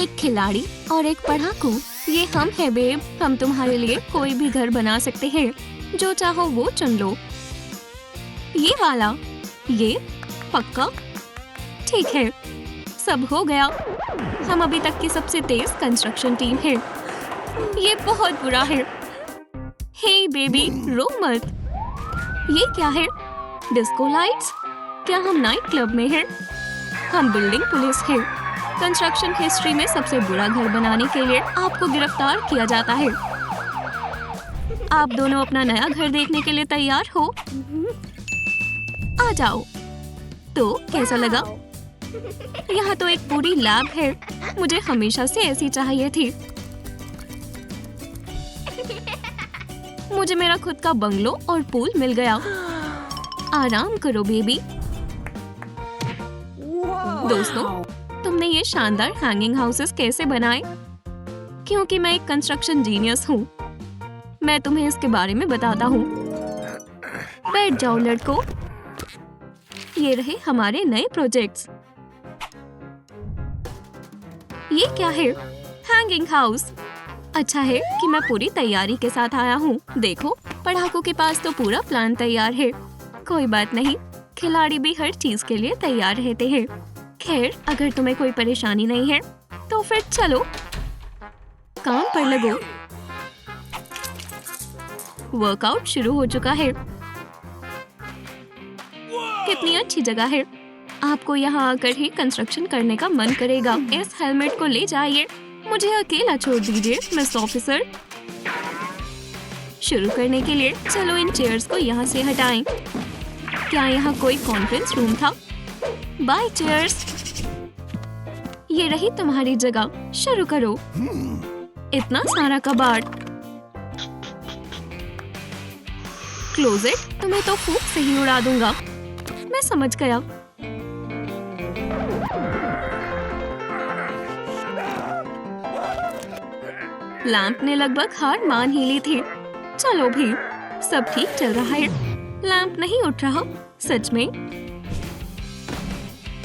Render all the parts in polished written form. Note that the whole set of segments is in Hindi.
एक खिलाड़ी और एक पढ़ाकू। ये हम है बेब। हम तुम्हारे लिए कोई भी घर बना सकते हैं, जो चाहो वो चुन लो। ये वाला? ये पक्का? ठीक है, सब हो गया। हम अभी तक की सबसे तेज कंस्ट्रक्शन टीम है। ये बहुत बुरा है। हे बेबी, रो मत। ये क्या है? Disco lights? क्या हम नाइट क्लब में हैं? हम बिल्डिंग पुलिस हैं। कंस्ट्रक्शन हिस्ट्री में सबसे बुरा घर बनाने के लिए आपको गिरफ्तार किया जाता है। आप दोनों अपना नया घर देखने के लिए तैयार हो? आ जाओ। तो कैसा लगा? यहाँ तो एक पूरी लैब है। मुझे हमेशा से ऐसी चाहिए थी। मुझे मेरा खुद का बंगलो और पूल मिल गया। आराम करो बेबी। दोस्तों, तुमने ये शानदार हैंगिंग हाउसेस कैसे बनाए? क्योंकि मैं एक कंस्ट्रक्शन जीनियस हूँ। मैं तुम्हें इसके बारे में बताता हूँ। बैठ जाओ लड़कों। ये रहे हमारे नए प्रोजेक्ट्स। ये क्या है? Hanging house. अच्छा है कि मैं पूरी तैयारी के साथ आया हूँ। देखो, पढ़ाकू के पास तो पूरा प्लान तैयार है। कोई बात नहीं, खिलाड़ी भी हर चीज के लिए तैयार रहते हैं। खैर, अगर तुम्हें कोई परेशानी नहीं है तो फिर चलो काम पर लगो। वर्कआउट शुरू हो चुका है। कितनी अच्छी जगह है। आपको यहाँ आकर ही कंस्ट्रक्शन करने का मन करेगा। इस हेलमेट को ले जाइए। मुझे अकेला छोड़ दीजिए मिस ऑफिसर। शुरू करने के लिए चलो इन चेयर्स को यहाँ से हटाएं। क्या यहाँ कोई कॉन्फ्रेंस रूम था? Bye chairs. ये रही तुम्हारी जगह। शुरू करो। इतना सारा कबाड़। क्लोजेट? तुम्हें तो फूंक से ही उड़ा दूंगा। मैं समझ गया। लैंप ने लगभग हार मान ही ली थी। चलो भी, सब ठीक चल रहा है। लैंप नहीं उठ रहा। सच में?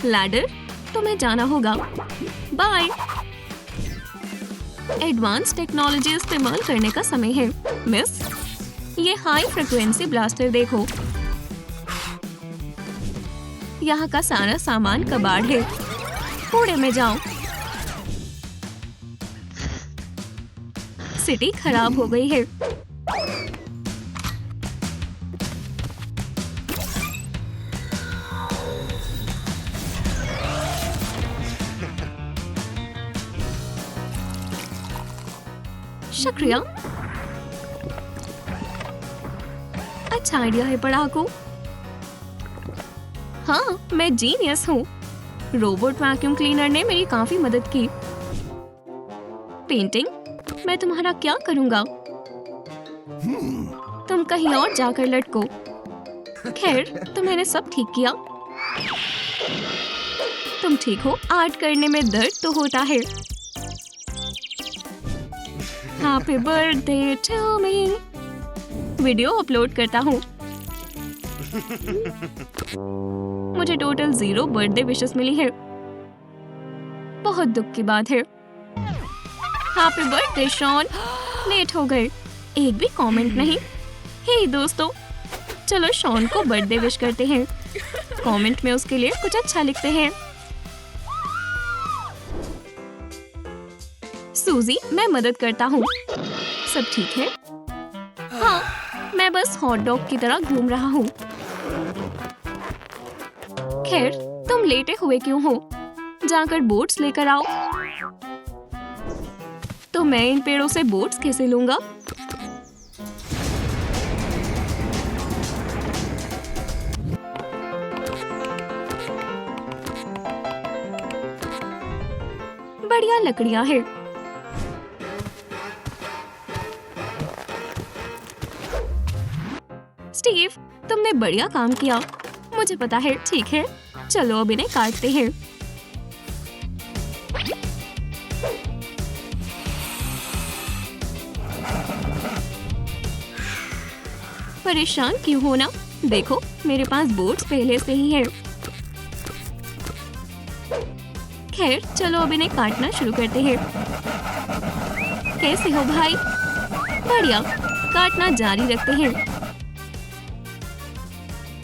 लैडर, तुम्हें जाना होगा। बाय। एडवांस टेक्नोलॉजी इस्तेमाल करने का समय है मिस। ये हाई फ्रिक्वेंसी ब्लास्टर देखो। यहाँ का सारा सामान कबाड़ है। कूड़े में जाओ। सिटी खराब हो गई है। शुक्रिया। अच्छा आइडिया है पढ़ाकू। हाँ, मैं जीनियस हूँ। रोबोट वैक्यूम क्लीनर ने मेरी काफी मदद की। पेंटिंग? मैं तुम्हारा क्या करूँगा? तुम कहीं और जाकर लटको। खैर, तो मैंने सब ठीक किया। तुम ठीक हो? आर्ट करने में दर्द तो होता है। Happy birthday to me. Video upload करता हूँ। मुझे टोटल 0 बर्थडे विशेस मिली है। बहुत दुख की बात है। Happy birthday Shawn. लेट हो गए। एक भी कमेंट नहीं। हे दोस्तों, चलो शॉन को बर्थडे विश करते हैं। कमेंट में उसके लिए कुछ अच्छा लिखते हैं। सूजी, मैं मदद करता हूँ। सब ठीक है? हाँ, मैं बस हॉट डॉग की तरह घूम रहा हूँ। खैर, तुम लेटे हुए क्यों हो? जाकर बोट्स लेकर आओ। तो मैं इन पेड़ों से बोट्स कैसे लूंगा? बढ़िया लकड़ियां हैं। स्टीव, तुमने बढ़िया काम किया। मुझे पता है। ठीक है, चलो अब इन्हें काटते हैं। परेशान क्यों होना? देखो, मेरे पास बोट्स पहले से ही है। खैर चलो अब इन्हें काटना शुरू करते हैं। कैसे हो भाई? बढ़िया, काटना जारी रखते हैं।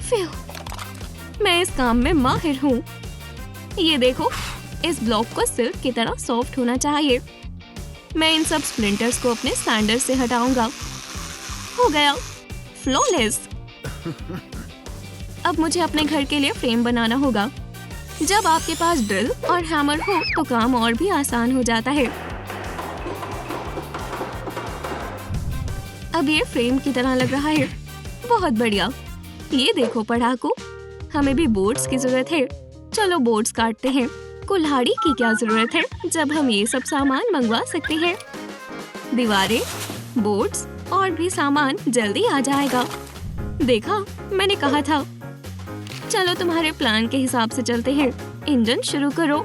फिर मैं इस काम में माहिर हूँ। ये देखो, इस ब्लॉक को सिल्क की तरह सॉफ्ट होना चाहिए। मैं इन सब स्प्लिंटर्स को अपने सैंडर से हटाऊंगा। हो गया, फ्लॉलेस। अब मुझे अपने घर के लिए फ्रेम बनाना होगा। जब आपके पास ड्रिल और हैमर हो तो काम और भी आसान हो जाता है। अब ये फ्रेम की तरह लग रहा है। बहुत बढ़िया। ये देखो पढ़ाकू, हमें भी बोर्ड्स की जरूरत है। चलो बोर्ड्स काटते हैं। कुल्हाड़ी की क्या जरूरत है जब हम ये सब सामान मंगवा सकते हैं। दीवारें, बोर्ड्स और भी सामान जल्दी आ जाएगा। देखा, मैंने कहा था। चलो तुम्हारे प्लान के हिसाब से चलते हैं। इंजन शुरू करो,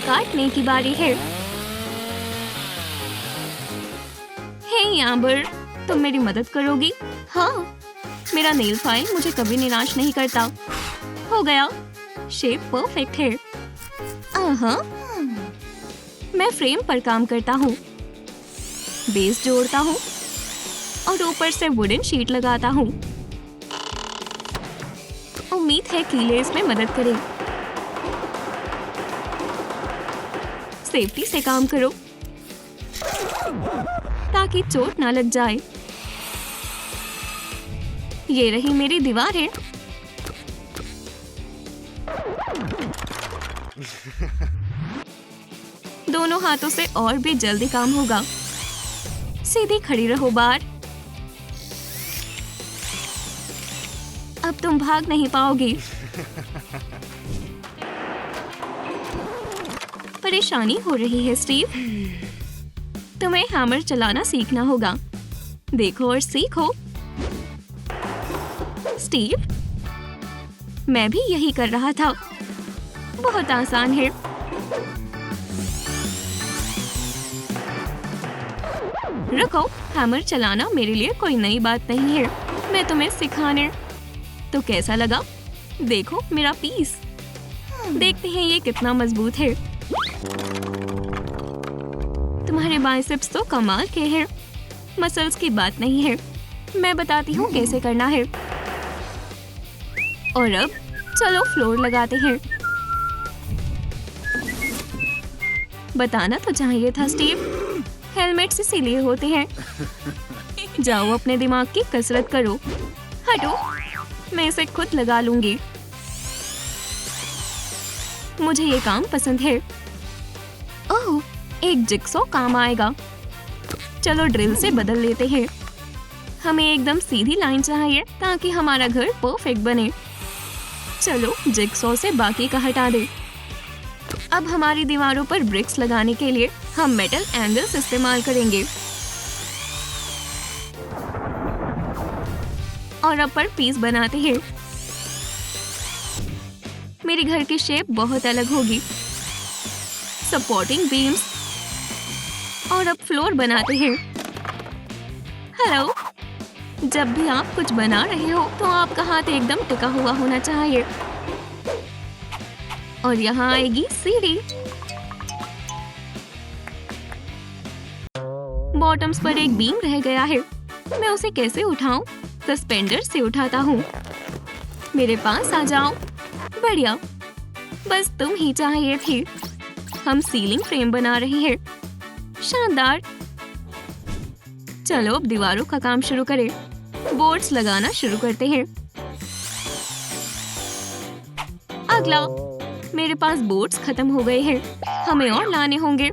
काटने की बारी है। हे एम्बर, तुम मेरी मदद करोगी? हाँ, मेरा नेल फाइल मुझे कभी निराश नहीं करता। हो गया, शेप परफेक्ट है। मैं फ्रेम पर काम करता हूँ, बेस जोड़ता हूँ और ऊपर से वुडन शीट लगाता हूँ। उम्मीद है कीले इसमें मदद करे। सेफ्टी से काम करो ताकि चोट ना लग जाए। ये रही मेरी दीवारें। दोनों हाथों से और भी जल्दी काम होगा। सीधी खड़ी रहो बार। अब तुम भाग नहीं पाओगी। परेशानी हो रही है स्टीव। तुम्हें हैमर चलाना सीखना होगा। देखो और सीखो। स्टीव, मैं भी यही कर रहा था। बहुत आसान है। रुको, हैमर चलाना मेरे लिए कोई नई बात नहीं है। मैं तुम्हें सिखाने। तो कैसा लगा? देखो मेरा पीस। देखते हैं ये कितना मजबूत है। तुम्हारे बाइसेप्स तो कमाल के हैं। मसल्स की बात नहीं है। मैं बताती हूँ कैसे करना है। और अब चलो फ्लोर लगाते हैं। बताना तो चाहिए था स्टीव। हेलमेट्स इसीलिए होते हैं। जाओ अपने दिमाग की कसरत करो। हटो, मैं इसे खुद लगा लूंगी। मुझे ये काम पसंद है। ओह, एक जिक्सॉ काम आएगा। चलो ड्रिल से बदल लेते हैं। हमें एकदम सीधी लाइन चाहिए ताकि हमारा घर परफेक्ट बने। चलो जिक्सॉ से बाकी का हटा दे। अब हमारी दीवारों पर ब्रिक्स लगाने के लिए हम मेटल एंगल्स इस्तेमाल करेंगे। और अब पर पीस बनाते हैं। मेरे घर की शेप बहुत अलग होगी। Supporting beams. और अब फ्लोर बनाते हैं। हेलो, जब भी आप कुछ बना रहे हो तो आपका हाथ एकदम टिका हुआ होना चाहिए। और यहाँ आएगी सीढ़ी। बॉटम्स पर एक बीम रह गया है। मैं उसे कैसे उठाऊं? सस्पेंडर से उठाता हूँ। मेरे पास आ जाओ। बढ़िया, बस तुम ही चाहिए थी। हम सीलिंग फ्रेम बना रहे हैं। शानदार। चलो अब दीवारों का काम शुरू करें। बोर्ड्स लगाना शुरू करते हैं। अगला, मेरे पास बोर्ड्स खत्म हो गए हैं। हमें और लाने होंगे।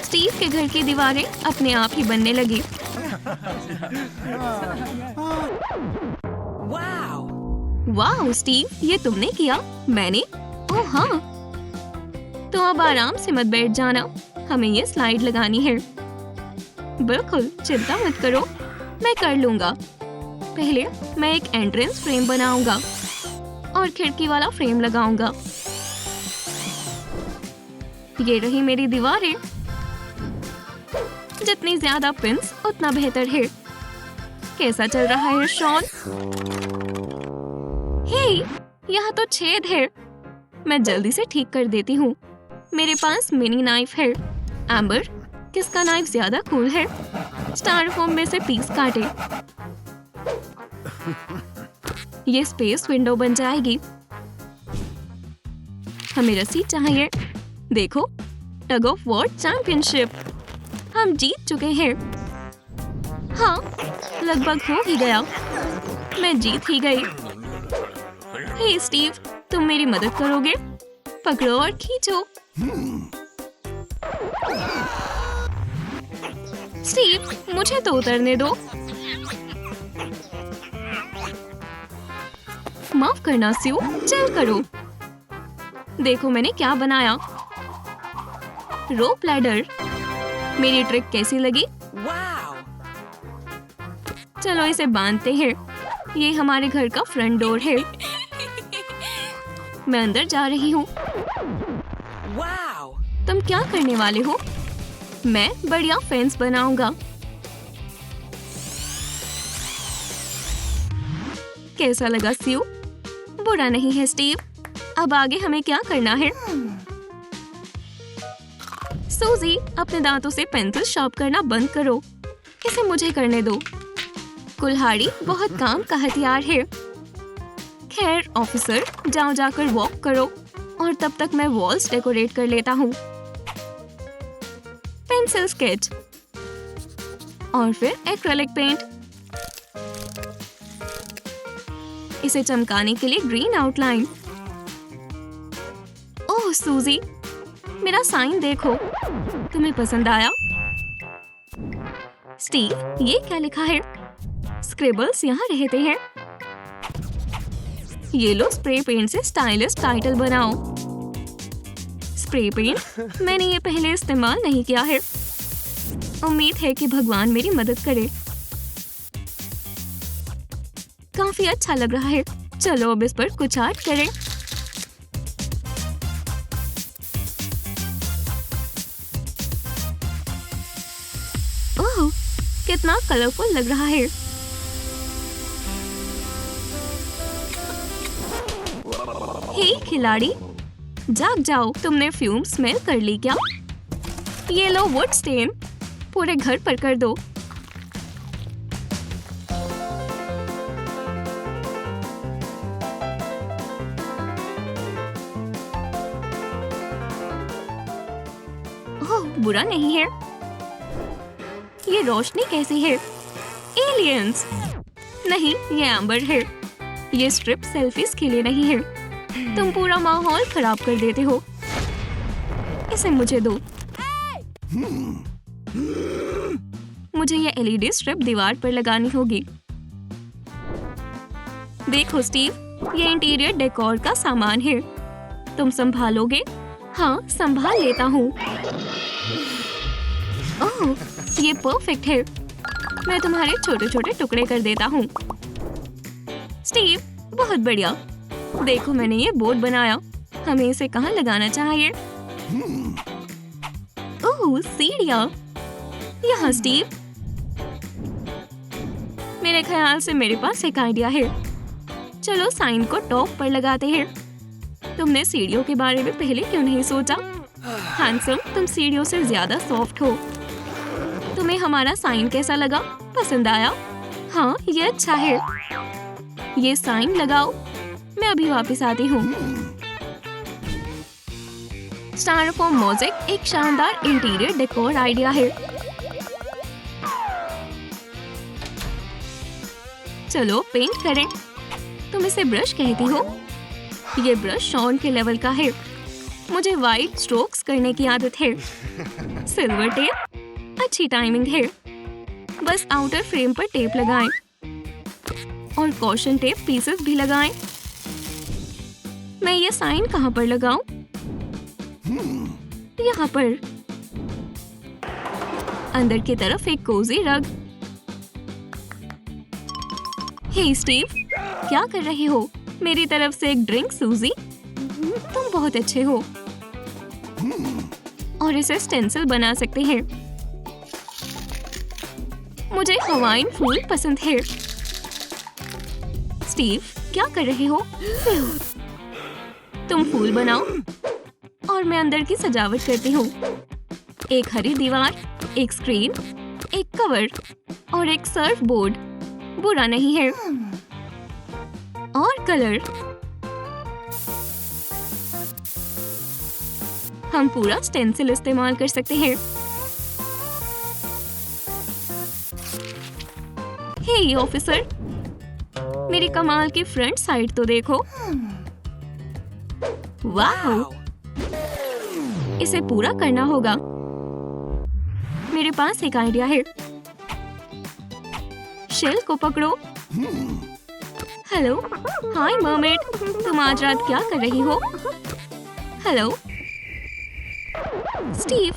स्टीव के घर की दीवारें अपने आप ही बनने लगी। वाह स्टीव, ये तुमने किया। मैंने? ओह हाँ। तो अब आराम से मत बैठ जाना। हमें ये स्लाइड लगानी है। बिल्कुल, चिंता मत करो, मैं कर लूंगा। पहले मैं एक एंट्रेंस फ्रेम बनाऊंगा और खिड़की वाला फ्रेम लगाऊंगा। ये रही मेरी दीवारें। जितनी ज्यादा पिंस उतना बेहतर है। कैसा चल रहा है शॉन? हे, यहाँ तो छेद है। मैं जल्दी से ठीक कर देती हूँ। मेरे पास मिनी नाइफ है। एम्बर, किसका नाइफ ज्यादा कूल है? स्टाइरोफोम में से पीस काटे। ये स्पेस विंडो बन जाएगी। हमें रस्सी चाहिए। देखो, टग ऑफ वॉर चैंपियनशिप। हम जीत चुके हैं। हाँ, लगभग हो ही गया। मैं जीत ही गई। हे स्टीव, तुम मेरी मदद करोगे? पकड़ो और खींचो। स्टीव, मुझे तो उतरने दो। माफ करना स्यू, चल करो। देखो मैंने क्या बनाया। रोप लैडर। मेरी ट्रिक कैसी लगी? चलो इसे बांधते हैं। ये हमारे घर का फ्रंट डोर है। मैं अंदर जा रही हूँ। तुम क्या करने वाले हो? मैं बढ़िया फेंस बनाऊंगा। कैसा लगा स्यू? बुरा नहीं है स्टीव। अब आगे हमें क्या करना है? सूजी, अपने दांतों से पेंसिल शार्प करना बंद करो। इसे मुझे करने दो। कुल्हाड़ी बहुत काम का हथियार है। खैर ऑफिसर, जाओ जाकर वॉक करो और तब तक मैं वॉल्स डेकोरेट कर लेता हूँ। पेंसिल स्केच और फिर एक्रेलिक पेंट। इसे चमकाने के लिए ग्रीन आउटलाइन। ओह सूजी, मेरा साइन देखो। तुम्हें पसंद आया? स्टीव, ये क्या लिखा है? स्क्रिबल्स यहाँ रहते हैं। ये लो स्प्रे पेंट से स्टाइलिश टाइटल बनाओ। Spray paint? मैंने ये पहले इस्तेमाल नहीं किया है। उम्मीद है कि भगवान मेरी मदद करे। काफी अच्छा लग रहा है। चलो अब इस पर कुछ आर्ट करें। ओह, कितना कलरफुल लग रहा है। हे खिलाड़ी, जाग जाओ। तुमने फ्यूम स्मेल कर ली क्या? ये लो वुड स्टेन, पूरे घर पर कर दो। ओह, बुरा नहीं है। ये रोशनी कैसी है? एलियंस? नहीं, ये एम्बर है। ये स्ट्रिप सेल्फीज के लिए नहीं है। तुम पूरा माहौल खराब कर देते हो। इसे मुझे दो। मुझे ये एलईडी स्ट्रिप दीवार पर लगानी होगी। देखो स्टीव, ये इंटीरियर डेकोर का सामान है। तुम संभालोगे? हाँ, संभाल लेता हूँ। ओह, ये परफेक्ट है। मैं तुम्हारे छोटे छोटे टुकड़े कर देता हूँ। स्टीव, बहुत बढ़िया। देखो मैंने ये बोर्ड बनाया। हमें इसे कहाँ लगाना चाहिए? ओह, सीढ़ियाँ। यहाँ स्टीव। मेरे ख्याल से मेरे पास एक आइडिया है। चलो साइन को टॉप पर लगाते हैं। तुमने सीढ़ियों के बारे में पहले क्यों नहीं सोचा? हैंडसम, तुम सीढ़ियों से ज्यादा सॉफ्ट हो। तुम्हें हमारा साइन कैसा लगा? पसंद आया? हाँ, ये अच्छा है। ये साइन लगाओ। मैं अभी वापस आती हूँ। स्टाइरोफोम मोज़ेक एक शानदार इंटीरियर डेकोर आइडिया है। चलो पेंट करें। तुम इसे ब्रश कहती हो? ये ब्रश शॉन के लेवल का है। मुझे वाइट स्ट्रोक्स करने की आदत है। सिल्वर टेप, अच्छी टाइमिंग है। बस आउटर फ्रेम पर टेप लगाएं और कॉशन टेप पीसेस भी लगाएं। मैं ये साइन कहाँ पर लगाऊं? यहाँ पर। अंदर की तरफ एक कोजी रग। हे स्टीव, क्या कर रहे हो? मेरी तरफ से एक ड्रिंक सूजी। तुम बहुत अच्छे हो। और इसे स्टेंसिल बना सकते हैं। मुझे हवाइन फूल पसंद है। स्टीव, क्या कर रहे हो? तुम फूल बनाओ और और मैं अंदर की सजावट करती हूँ। एक हरी दीवार, एक स्क्रीन, एक कवर और एक सर्फ बोर्ड। बुरा नहीं है। और कलर। हम पूरा स्टेंसिल इस्तेमाल कर सकते हैं। हे ऑफिसर, मेरी कमाल की फ्रंट साइड तो देखो। वाह! इसे पूरा करना होगा। मेरे पास एक आइडिया है। शेल को पकड़ो। हेलो, हाय मर्मेड, तुम आज रात क्या कर रही हो? हेलो स्टीव,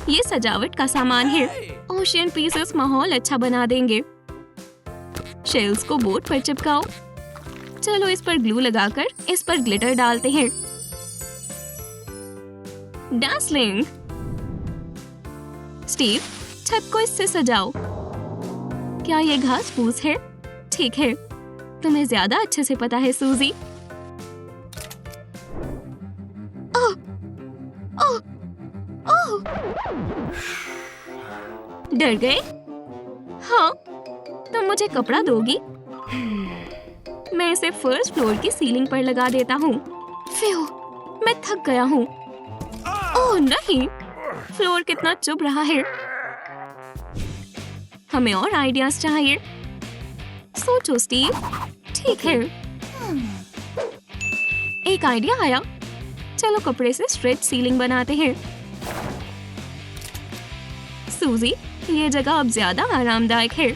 ये सजावट का सामान है। ओशियन पीसेस माहौल अच्छा बना देंगे। शेल्स को बोर्ड पर चिपकाओ। चलो इस पर ग्लू लगाकर इस पर ग्लिटर डालते हैं। डार्सलिंग। स्टीव, छत को इससे सजाओ। क्या ये घास फूस है? ठीक है, तुम्हें ज्यादा अच्छे से पता है सूजी। ओह, ओह, ओह। डर गए? हाँ, तुम मुझे कपड़ा दोगी? मैं इसे फर्स्ट फ्लोर की सीलिंग पर लगा देता हूँ। फ्यू, मैं थक गया हूँ। ओह नहीं, फ्लोर कितना चुभ रहा है। हमें और आइडियाज चाहिए। सोचो स्टीव। ठीक है, एक आइडिया आया। चलो कपड़े से स्ट्रेच सीलिंग बनाते हैं। सूजी, ये जगह अब ज्यादा आरामदायक है।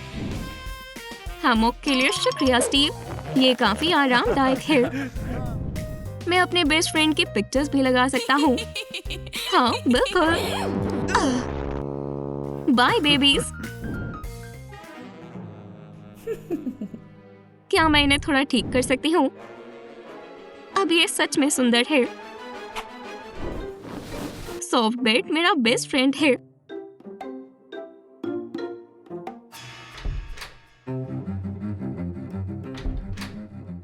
हैमॉक के लिए शुक्रिया स्टीव, ये काफी आरामदायक है। मैं अपने बेस्ट फ्रेंड की पिक्चर्स भी लगा सकता हूँ। हाँ बिल्कुल। Bye babies. क्या मैं इन्हें थोड़ा ठीक कर सकती हूँ? अब ये सच में सुंदर है। सॉफ्ट बेड मेरा बेस्ट फ्रेंड है।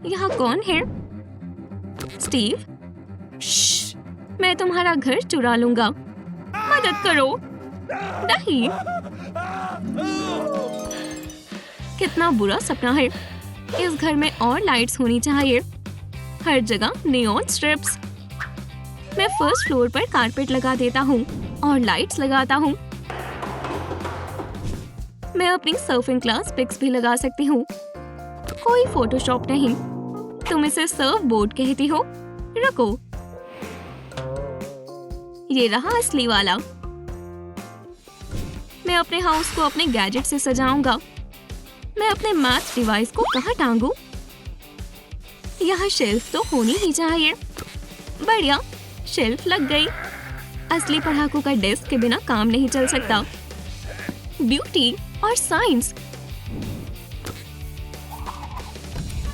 यहाँ कौन है? स्टीव, श्श, मैं तुम्हारा घर चुरा लूंगा। मदद करो। नहीं, कितना बुरा सपना है। इस घर में और लाइट्स होनी चाहिए। हर जगह नियॉन स्ट्रिप्स। मैं फर्स्ट फ्लोर पर कारपेट लगा देता हूँ और लाइट्स लगाता हूँ। मैं अपनी सर्फिंग क्लास पिक्स भी लगा सकती हूँ। कोई फोटोशॉप नहीं। तुम इसे सर्फ बोर्ड कहती हो? रखो, ये रहा असली वाला। मैं अपने हाउस को अपने गैजेट से सजाऊंगा। मैं अपने मैथ डिवाइस को कहाँ टांगूं? यहाँ शेल्फ तो होनी ही चाहिए। बढ़िया, शेल्फ लग गई। असली पढ़ाकू का डेस्क के बिना काम नहीं चल सकता। ब्यूटी और साइंस।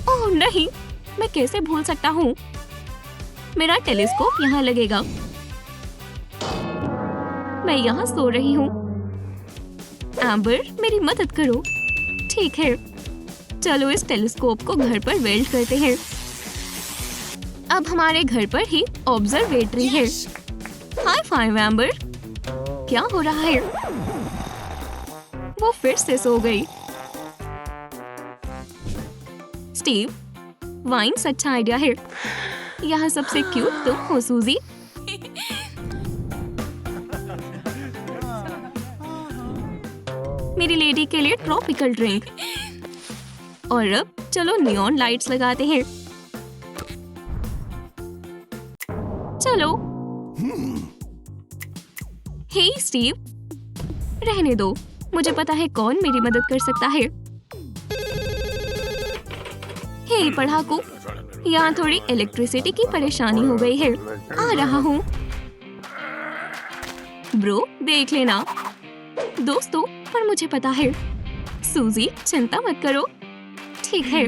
ओह नहीं, मैं कैसे भूल सकता हूँ? मेरा टेलीस्कोप यहाँ लगेगा। मैं यहाँ सो रही हूँ। एम्बर, मेरी मदद करो। ठीक है, चलो इस टेलीस्कोप को घर पर वेल्ड करते हैं। अब हमारे घर पर ही ऑब्जर्वेटरी है। High five amber. क्या हो रहा है? वो फिर से सो गई। स्टीव, वाइन्स अच्छा आइडिया है। यहाँ सबसे क्यूट तुम हो सूजी। मेरी लेडी के लिए ट्रॉपिकल ड्रिंक। और अब चलो नियॉन लाइट्स लगाते हैं। चलो। हे स्टीव, रहने दो। मुझे पता है कौन मेरी मदद कर सकता है। हे पढ़ाकू, यहाँ थोड़ी इलेक्ट्रिसिटी की परेशानी हो गई है। आ रहा हूँ। ब्रो, देख लेना। दोस्तों, पर मुझे पता है। सूजी, चिंता मत करो। ठीक है,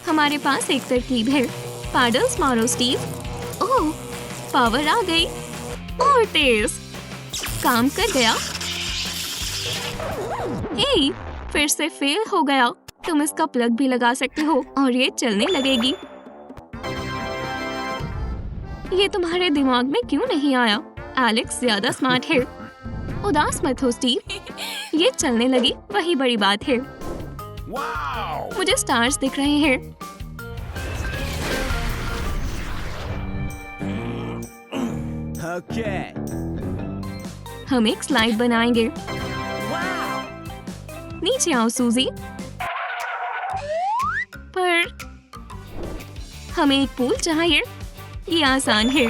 हमारे पास एक तरकीब है। पैडल्स मारो स्टीव। ओह, पावर आ गई। और तेज। काम कर गया। हे, फिर से फेल हो गया। तुम इसका प्लग भी लगा सकते हो और ये चलने लगेगी। ये तुम्हारे दिमाग में क्यों नहीं आया? एलेक्स ज्यादा स्मार्ट है। उदास मत हो स्टीव, ये चलने लगी वही बड़ी बात है। मुझे स्टार्स दिख रहे हैं। हम एक स्लाइड बनाएंगे। नीचे आओ सूजी। पर हमें एक पूल चाहिए। ये आसान है।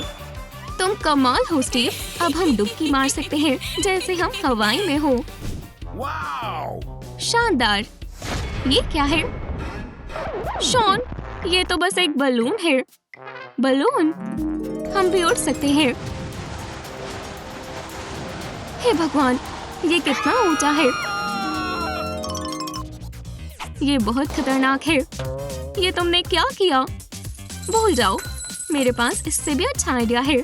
तुम कमाल हो स्टीव। अब हम डुबकी मार सकते हैं जैसे हम हवाई में हो। शानदार। ये क्या है? शॉन, ये तो बस एक बलून है। बलून? हम भी उड़ सकते हैं। हे भगवान, ये कितना ऊंचा है। ये बहुत खतरनाक है। ये तुमने क्या किया? भूल जाओ, मेरे पास इससे भी अच्छा आइडिया है।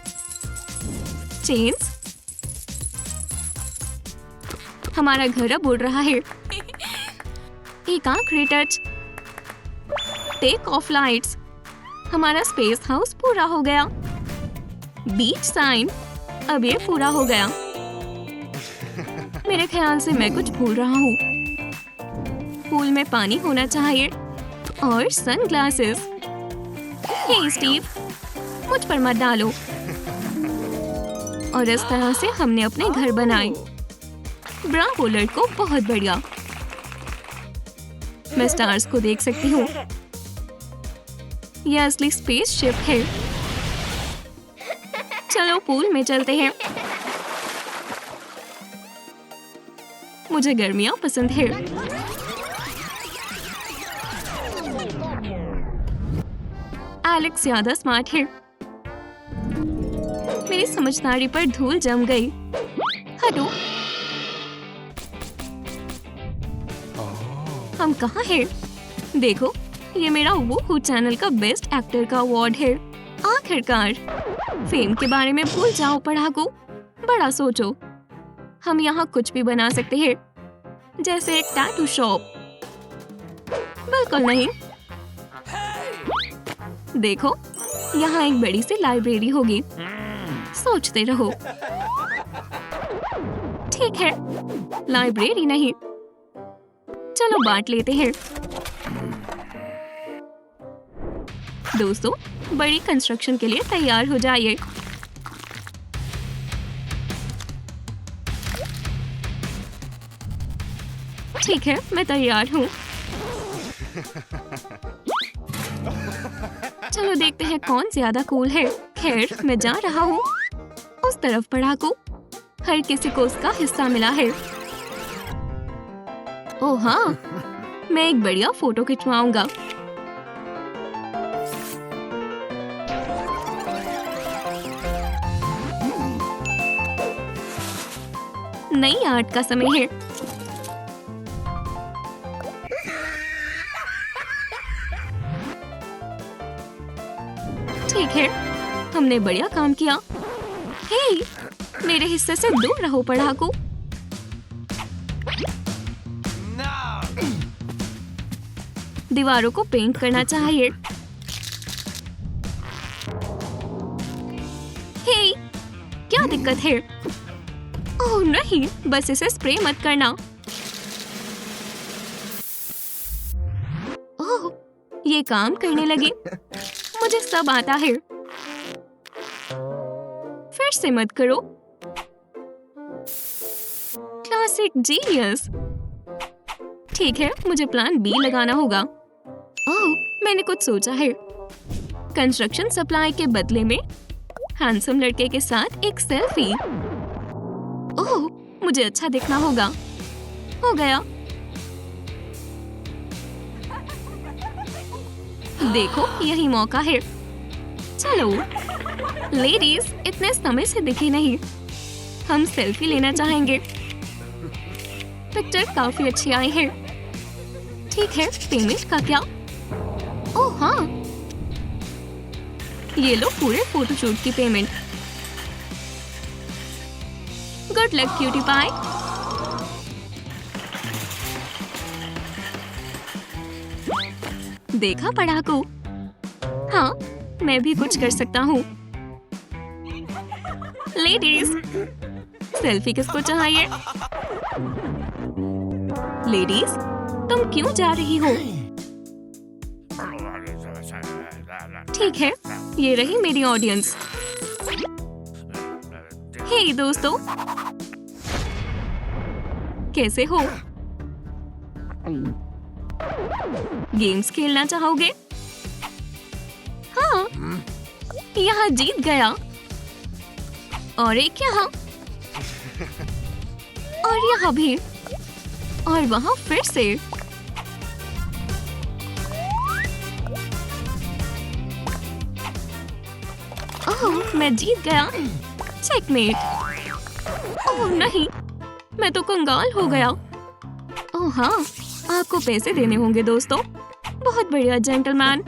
चेन्स। हमारा घर अब उड़ रहा है। एक आखिरी टच। Take off lights. हमारा स्पेस हाउस पूरा हो गया। Beach sign. अब ये पूरा हो गया। मेरे ख्याल से मैं कुछ भूल रहा हूँ। पूल में पानी होना चाहिए और सनग्लासेस। हे स्टीव, मुझ पर मत डालो। और इस तरह से हमने अपने घर बनाए। ब्रावो लड़कों, बहुत बढ़िया। मैं स्टार्स को देख सकती हूँ। यह असली स्पेस शिप है। चलो पूल में चलते हैं। मुझे गर्मियाँ पसंद है। एलेक्स ज्यादा स्मार्ट है। मेरी समझदारी पर धूल जम गई। हटो। हम कहाँ हैं? देखो, ये मेरा वो चैनल का बेस्ट एक्टर का अवार्ड है। आखिरकार। फेम के बारे में भूल जाओ पढ़ाकू। बड़ा सोचो। हम यहाँ कुछ भी बना सकते हैं, जैसे एक टैटू शॉप। बिल्कुल नहीं। देखो, यहाँ एक बड़ी सी लाइब्रेरी होगी। सोचते रहो। ठीक है, लाइब्रेरी नहीं। चलो बांट लेते हैं। दोस्तों, बड़ी कंस्ट्रक्शन के लिए तैयार हो जाइए। ठीक है, मैं तैयार हूँ। चलो देखते हैं कौन ज्यादा कूल है। खैर, मैं जा रहा हूँ। उस तरफ पढ़ाकू। हर किसी को उसका हिस्सा मिला है। ओह हाँ, मैं एक बढ़िया फोटो खिंचवाऊंगा। नई आर्ट का समय है। ठीक है, हमने बढ़िया काम किया। हे, मेरे हिस्से से दूर रहो पढ़ाकू। दीवारों को पेंट करना चाहिए। हे, क्या दिक्कत है? ओह नहीं, बस इसे स्प्रे मत करना। ओह, ये काम करने लगी। मुझे सब आता है। फिर से मत करो। Classic genius. ठीक है, मुझे प्लान बी लगाना होगा। ओह, मैंने कुछ सोचा है। कंस्ट्रक्शन सप्लाई के बदले में हैंडसम लड़के के साथ एक सेल्फी। ओह, मुझे अच्छा दिखना होगा। हो गया। देखो, यही मौका है। चलो लेडीज, इतने समय से दिखी नहीं। हम सेल्फी लेना चाहेंगे। पिक्चर काफी अच्छी आई है। ठीक है, पेमेंट का क्या? ओह हाँ, ये लो पूरे फोटोशूट की payment. Good luck cutie pie. देखा पढ़ाकू? हाँ, मैं भी कुछ कर सकता हूँ। लेडीज, सेल्फी किसको चाहिए? लेडीज, तुम क्यों जा रही हो? ठीक है, ये रही मेरी ऑडियंस। हे दोस्तों, कैसे हो? गेम्स खेलना चाहोगे? हाँ, यहाँ जीत गया। और एक यहाँ, और यहाँ भी, और वहाँ फिर से। ओह, मैं जीत गया। चेकमेट। ओह नहीं, मैं तो कंगाल हो गया। ओह हाँ, आपको पैसे देने होंगे दोस्तों। बहुत बढ़िया जेंटलमैन,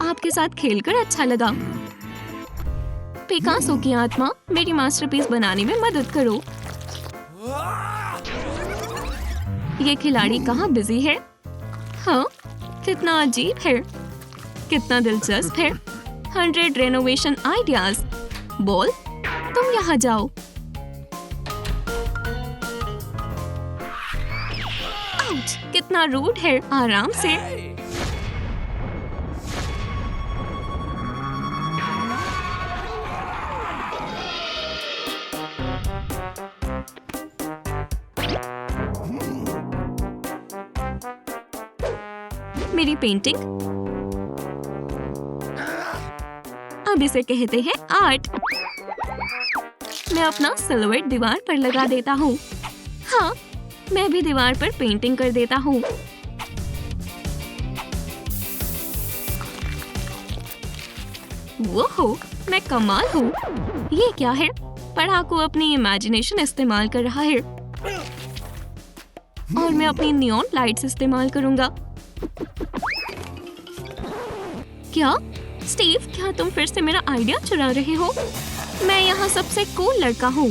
आपके साथ खेलकर अच्छा लगा। पिकासो की आत्मा, मेरी मास्टरपीस बनाने में मदद करो। ये खिलाड़ी कहाँ बिजी है? हाँ, कितना अजीब है, कितना दिलचस्प है। 100 रेनोवेशन आइडियाज। बॉल, तुम यहाँ जाओ। आउच, कितना रूड है। आराम से। मेरी पेंटिंग, अब इसे कहते हैं आर्ट। मैं अपना सिलुएट दीवार पर लगा देता हूँ। हाँ, मैं भी दीवार पर पेंटिंग कर देता हूँ। वो, मैं कमाल हूँ। ये क्या है? पढ़ाकू अपनी इमेजिनेशन इस्तेमाल कर रहा है। और मैं अपनी नियॉन लाइट्स इस्तेमाल करूँगा। क्या? स्टीव, क्या तुम फिर से मेरा आइडिया चुरा रहे हो? मैं यहाँ सबसे कूल लड़का हूँ।